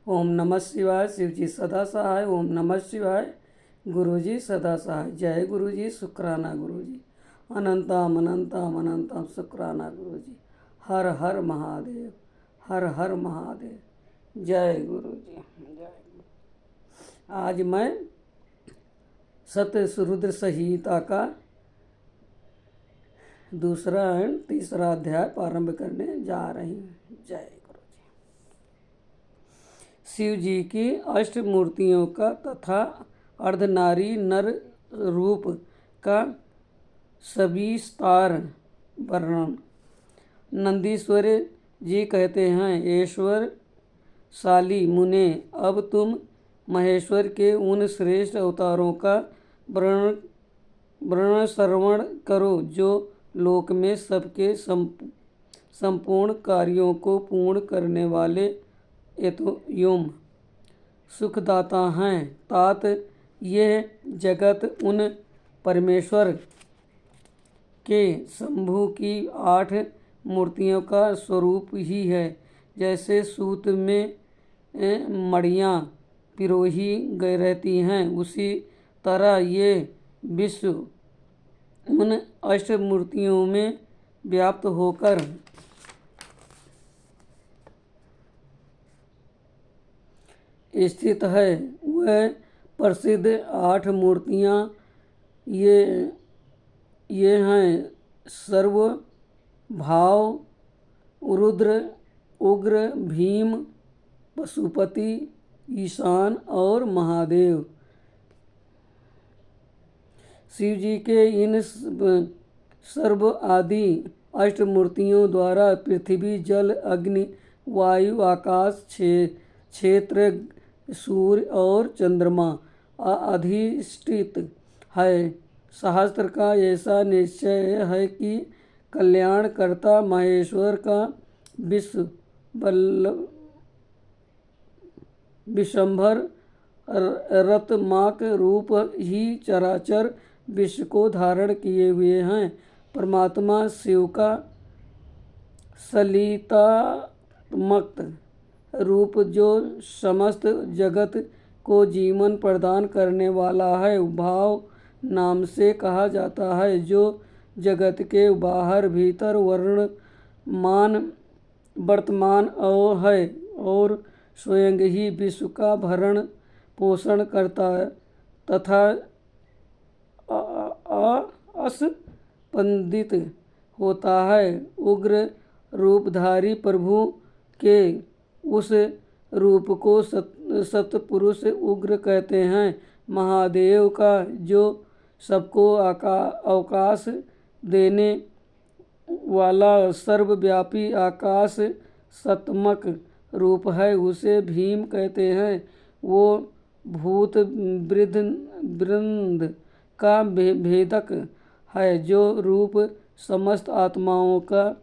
ओम नमः शिवाय। शिव जी सदा सहाय। ओम नमः शिवाय। गुरु जी सदा सहाय। जय गुरु जी। शुक्राना गुरु जी। अनंतम अनंतम अनंतम शुक्राना गुरु जी। हर हर महादेव। हर हर महादेव। जय गुरु जी। जय। आज मैं सत्य रुद्र संहिता का दूसरा एवं तीसरा अध्याय प्रारंभ करने जा रही हूँ। जय गुरु जी। शिव जी की अष्ट मूर्तियों का तथा अर्धनारी नर रूप का सविस्तार वर्णन। नंदीश्वर जी कहते हैं, ईश्वर शाली मुने, अब तुम महेश्वर के उन श्रेष्ठ अवतारों का वर्णन श्रवण करो जो लोक में सबके संपूर्ण कार्यों को पूर्ण करने वाले एवं सुखदाता हैं। तात यह जगत उन परमेश्वर के शंभु की 8 मूर्तियों का स्वरूप ही है। जैसे सूत में मड़ियाँ पिरोही गई रहती हैं, उसी तरह ये विश्व उन अष्ट मूर्तियों में व्याप्त होकर स्थित है। वह प्रसिद्ध 8 मूर्तियाँ ये हैं सर्व भाव, रुद्र, उग्र, भीम, पशुपति, ईशान और महादेव। शिव जी के इन सर्व आदि अष्टमूर्तियों द्वारा पृथ्वी, जल, अग्नि, वायु, आकाश, क्षेत्र, सूर्य और चंद्रमा अधिष्ठित है। शास्त्र का ऐसा निश्चय है कि कल्याणकर्ता महेश्वर का विश्वंभर रत्माक रूप ही चराचर विश्व को धारण किए हुए हैं। परमात्मा शिव का सलिलात्मक रूप जो समस्त जगत को जीवन प्रदान करने वाला है, भाव नाम से कहा जाता है, जो जगत के बाहर भीतर वर्तमान है और स्वयं ही विश्व का भरण पोषण करता तथा अस्पंदित होता है। उग्र रूपधारी प्रभु के उस रूप को सतपुरुष उग्र कहते हैं। महादेव का जो सबको अवकाश देने वाला सर्वव्यापी आकाश सत्मक रूप है, उसे भीम कहते हैं। वो भूत वृंद का भेदक है, जो रूप समस्त आत्माओं का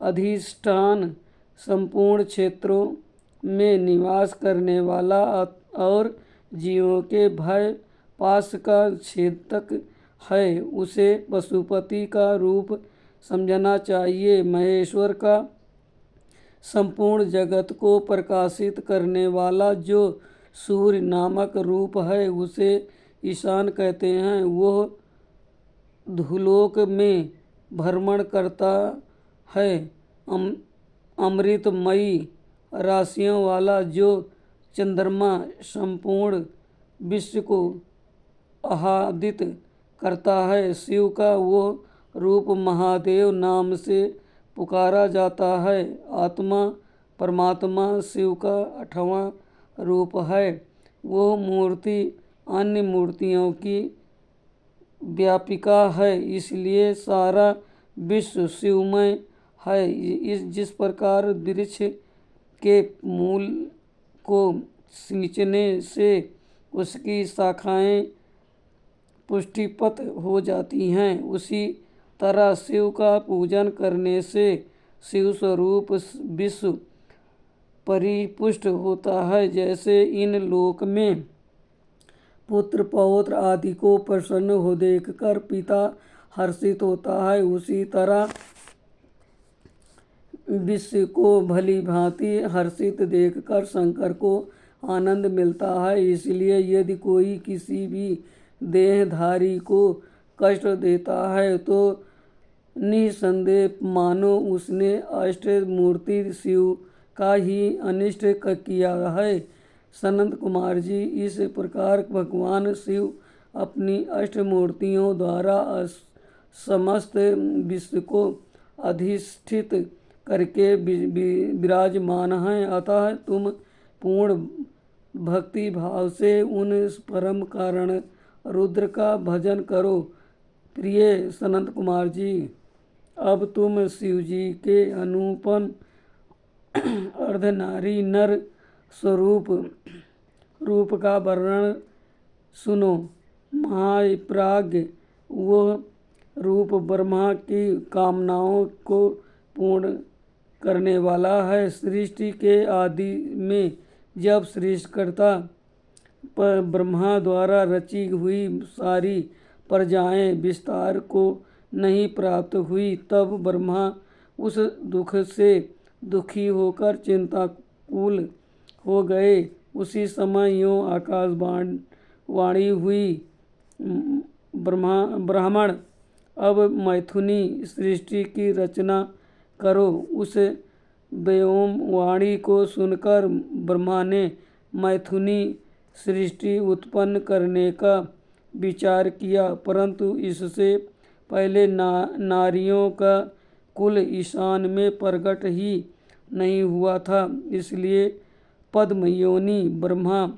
अधिष्ठान, संपूर्ण क्षेत्रों में निवास करने वाला और जीवों के भय पाश का छेदक है, उसे पशुपति का रूप समझना चाहिए। महेश्वर का संपूर्ण जगत को प्रकाशित करने वाला जो सूर्य नामक रूप है, उसे ईशान कहते हैं। वह धूलोक में भ्रमण करता है। अमृतमयी राशियों वाला जो चंद्रमा संपूर्ण विश्व को आह्लादित करता है। शिव का वो रूप महादेव नाम से पुकारा जाता है। आत्मा परमात्मा शिव का 8वां रूप है। वो मूर्ति अन्य मूर्तियों की व्यापिका है, इसलिए सारा विश्व शिवमय है। जिस प्रकार वृक्ष के मूल को सींचने से उसकी शाखाएं पुष्टिपत हो जाती हैं, उसी तरह शिव का पूजन करने से शिव स्वरूप विश्व परिपुष्ट होता है। जैसे इन लोक में पुत्र पौत्र आदि को प्रसन्न हो देखकर पिता हर्षित होता है, उसी तरह विश्व को भली भांति हर्षित देखकर शंकर को आनंद मिलता है। इसलिए यदि कोई किसी भी देहधारी को कष्ट देता है तो निसंदेह मानो उसने अष्ट मूर्ति शिव का ही अनिष्ट किया है। सनत कुमार जी, इस प्रकार भगवान शिव अपनी अष्ट मूर्तियों द्वारा समस्त विश्व को अधिष्ठित करके विराजमान हैं। अतः तुम पूर्ण भक्ति भाव से उन परम कारण रुद्र का भजन करो। प्रिय सनत कुमार जी, अब तुम शिव जी के अनुपम अर्धनारी नर स्वरूप रूप का वर्णन सुनो। महाप्राज्ञ वह रूप ब्रह्मा की कामनाओं को पूर्ण करने वाला है। सृष्टि के आदि में जब सृष्टिकर्ता पर ब्रह्मा द्वारा रची हुई सारी प्रजाएं विस्तार को नहीं प्राप्त हुई, तब ब्रह्मा उस दुख से दुखी होकर चिंताकुल हो गए। उसी समय यों आकाशवाणी हुई, ब्राह्मण अब मैथुनी सृष्टि की रचना करो। उस व्योम वाणी को सुनकर ब्रह्मा ने मैथुनी सृष्टि उत्पन्न करने का विचार किया, परंतु इससे पहले नारियों का कुल ईशान में प्रकट ही नहीं हुआ था। इसलिए पद्मयोनि ब्रह्मा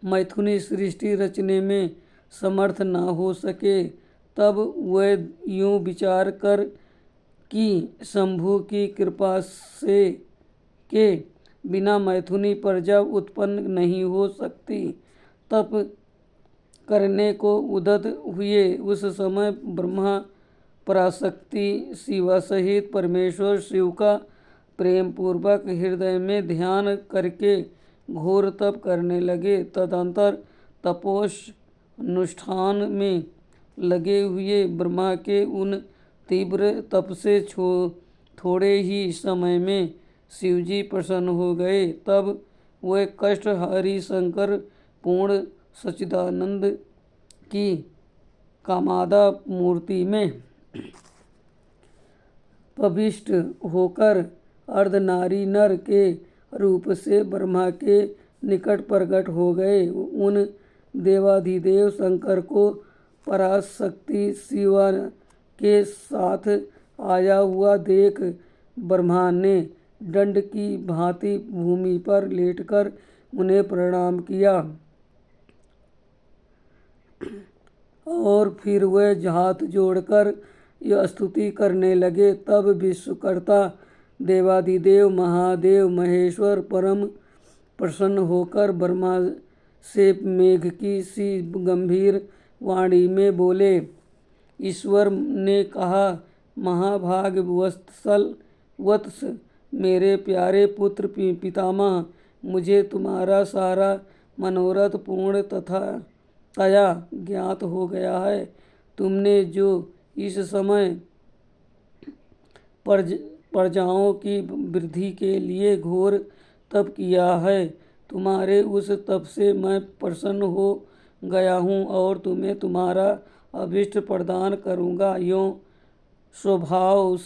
मैथुनी सृष्टि रचने में समर्थ न हो सके। तब वह यूं विचार कर कि शंभु की कृपा से के बिना मैथुनी प्रजा उत्पन्न नहीं हो सकती, तप करने को उद्यत हुए। उस समय ब्रह्मा पराशक्ति शिवा सहित परमेश्वर शिव का प्रेम पूर्वक हृदय में ध्यान करके घोर तप करने लगे। तदंतर तपोनुष्ठान में लगे हुए ब्रह्मा के उन तीव्र तप से थोड़े ही समय में शिवजी प्रसन्न हो गए। तब वह कष्टहरी शंकर पूर्ण सच्चिदानंद की कामादा मूर्ति में प्रविष्ट होकर अर्धनारी नर के रूप से ब्रह्मा के निकट प्रकट हो गए। उन देवाधिदेव शंकर को पराशक्ति शिवा के साथ आया हुआ देख ब्रह्मा ने दंड की भांति भूमि पर लेटकर उन्हें प्रणाम किया और फिर वह हाथ जोड़कर यह स्तुति करने लगे। तब विश्वकर्ता देवाधिदेव महादेव महेश्वर परम प्रसन्न होकर ब्रह्मा से मेघ की सी गंभीर वाणी में बोले। ईश्वर ने कहा, महाभाग वत्स मेरे प्यारे पुत्र पितामह, मुझे तुम्हारा सारा मनोरथ पूर्ण तया ज्ञात हो गया है। तुमने जो इस समय प्रजाओं की वृद्धि के लिए घोर तप किया है, तुम्हारे उस तप से मैं प्रसन्न हो गया हूँ और तुम्हें तुम्हारा अभीष्ट प्रदान करूँगा। यों स्वभाव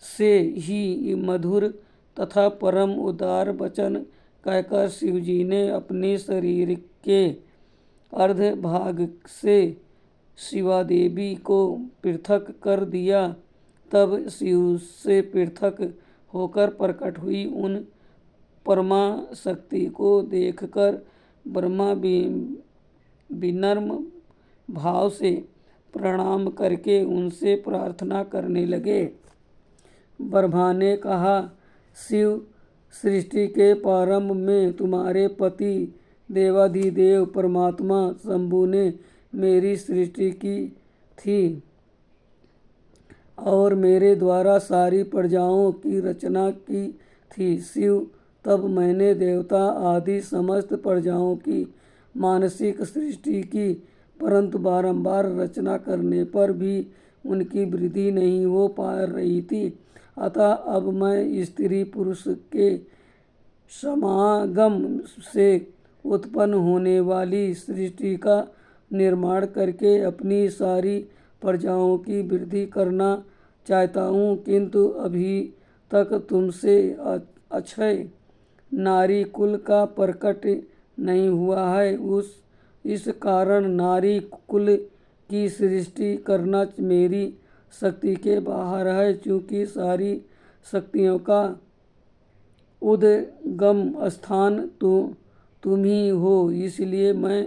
से ही मधुर तथा परम उदार वचन कहकर शिवजी ने अपने शरीर के अर्ध भाग से शिवा देवी को पृथक कर दिया। तब शिव से पृथक होकर प्रकट हुई उन परमा शक्ति को देखकर ब्रह्मा विनम्र भाव से प्रणाम करके उनसे प्रार्थना करने लगे। ब्रह्मा ने कहा, शिव, सृष्टि के प्रारंभ में तुम्हारे पति देवाधिदेव परमात्मा शंभु ने मेरी सृष्टि की थी और मेरे द्वारा सारी प्रजाओं की रचना की थी। शिव, तब मैंने देवता आदि समस्त प्रजाओं की मानसिक सृष्टि की, परंतु बारंबार रचना करने पर भी उनकी वृद्धि नहीं हो पा रही थी। अतः अब मैं स्त्री पुरुष के समागम से उत्पन्न होने वाली सृष्टि का निर्माण करके अपनी सारी प्रजाओं की वृद्धि करना चाहता हूँ, किंतु अभी तक तुमसे अक्षय नारी कुल का प्रकट नहीं हुआ है। इस कारण नारी कुल की सृष्टि करना मेरी शक्ति के बाहर है, क्योंकि सारी शक्तियों का उद्गम स्थान तुम ही हो। इसलिए मैं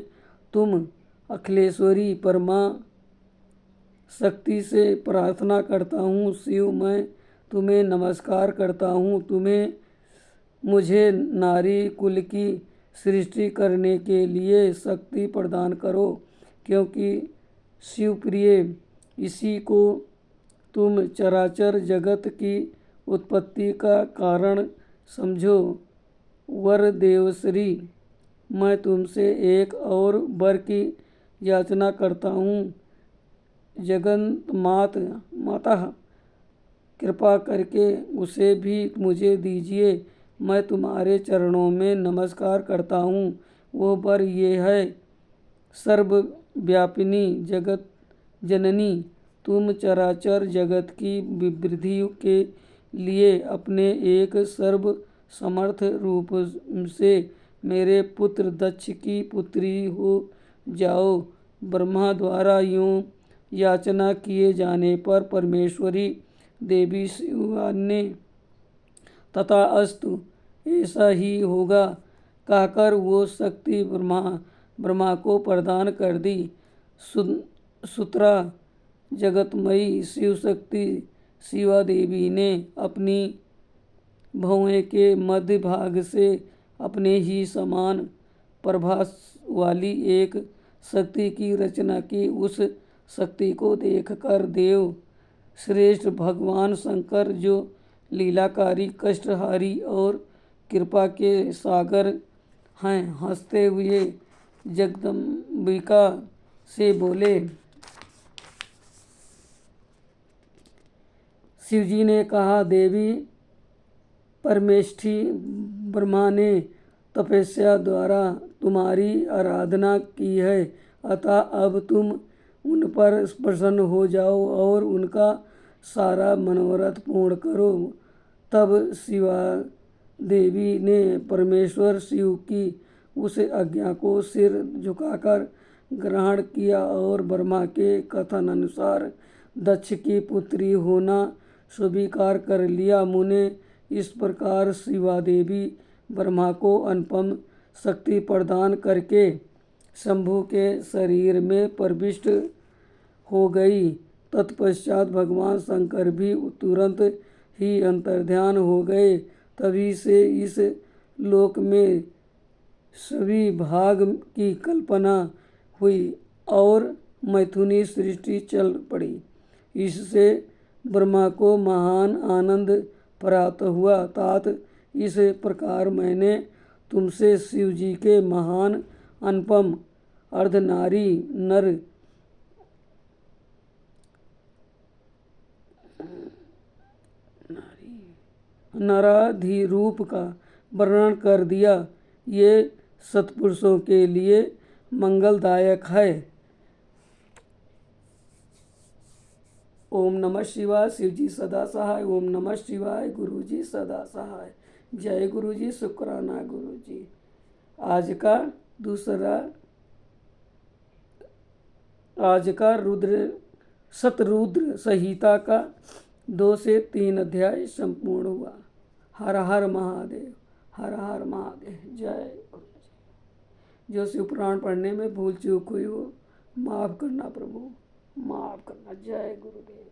तुम अखिलेश्वरी परमा शक्ति से प्रार्थना करता हूँ। शिव, मैं तुम्हें नमस्कार करता हूँ। तुम्हें मुझे नारी कुल की सृष्टि करने के लिए शक्ति प्रदान करो, क्योंकि शिवप्रिय इसी को तुम चराचर जगत की उत्पत्ति का कारण समझो। वर देवश्री, मैं तुमसे एक और वर की याचना करता हूँ। जगन्माता माता कृपा करके उसे भी मुझे दीजिए। मैं तुम्हारे चरणों में नमस्कार करता हूँ। वो वर ये है, सर्वव्यापिनी जगत जननी, तुम चराचर जगत की वृद्धि के लिए अपने एक सर्व समर्थ रूप से मेरे पुत्र दक्ष की पुत्री हो जाओ। ब्रह्मा द्वारा यूं याचना किए जाने पर परमेश्वरी देवी शिवा ने तथा अस्तु ऐसा ही होगा कहकर वो शक्ति ब्रह्मा को प्रदान कर दी। सुतरा जगतमयी शिव शक्ति शिवा देवी ने अपनी भौएं के मध्य भाग से अपने ही समान प्रभास वाली एक शक्ति की रचना की। उस शक्ति को देखकर देव श्रेष्ठ भगवान शंकर, जो लीलाकारी, कष्टहारी और कृपा के सागर हैं, हंसते हुए जगदम्बिका से बोले। शिवजी ने कहा, देवी परमेष्ठी, ब्रह्मा ने तपस्या द्वारा तुम्हारी आराधना की है, अतः अब तुम उन पर प्रसन्न हो जाओ और उनका सारा मनोरथ पूर्ण करो। तब शिवा देवी ने परमेश्वर शिव की उस आज्ञा को सिर झुकाकर ग्रहण किया और ब्रह्मा के कथन अनुसार दक्ष की पुत्री होना स्वीकार कर लिया। मुने, इस प्रकार शिवा देवी ब्रह्मा को अनुपम शक्ति प्रदान करके शंभु के शरीर में प्रविष्ट हो गई। तत्पश्चात भगवान शंकर भी तुरंत ही अंतर्ध्यान हो गए। तभी से इस लोक में सभी भाग की कल्पना हुई और मैथुनी सृष्टि चल पड़ी। इससे ब्रह्मा को महान आनंद प्राप्त हुआ। तात इस प्रकार मैंने तुमसे शिव जी के महान अनुपम अर्धनारी नराधिरूप का वर्णन कर दिया। ये सत्पुरुषों के लिए मंगलदायक है। ओम नमः शिवाय। शिव जी सदा सहाय। ओम नमः शिवाय। गुरु जी सदा सहाय। जय गुरु जी। शुक्राना गुरु जी। आज का शतरुद्र संहिता का 2 से 3 अध्याय संपूर्ण हुआ। हर हर महादेव। हर हर महादेव। जय गुरु जी। जो शिव पुराण पढ़ने में भूल चूक हुई हो माफ़ करना प्रभु, माफ़ करना। जय गुरुदेव।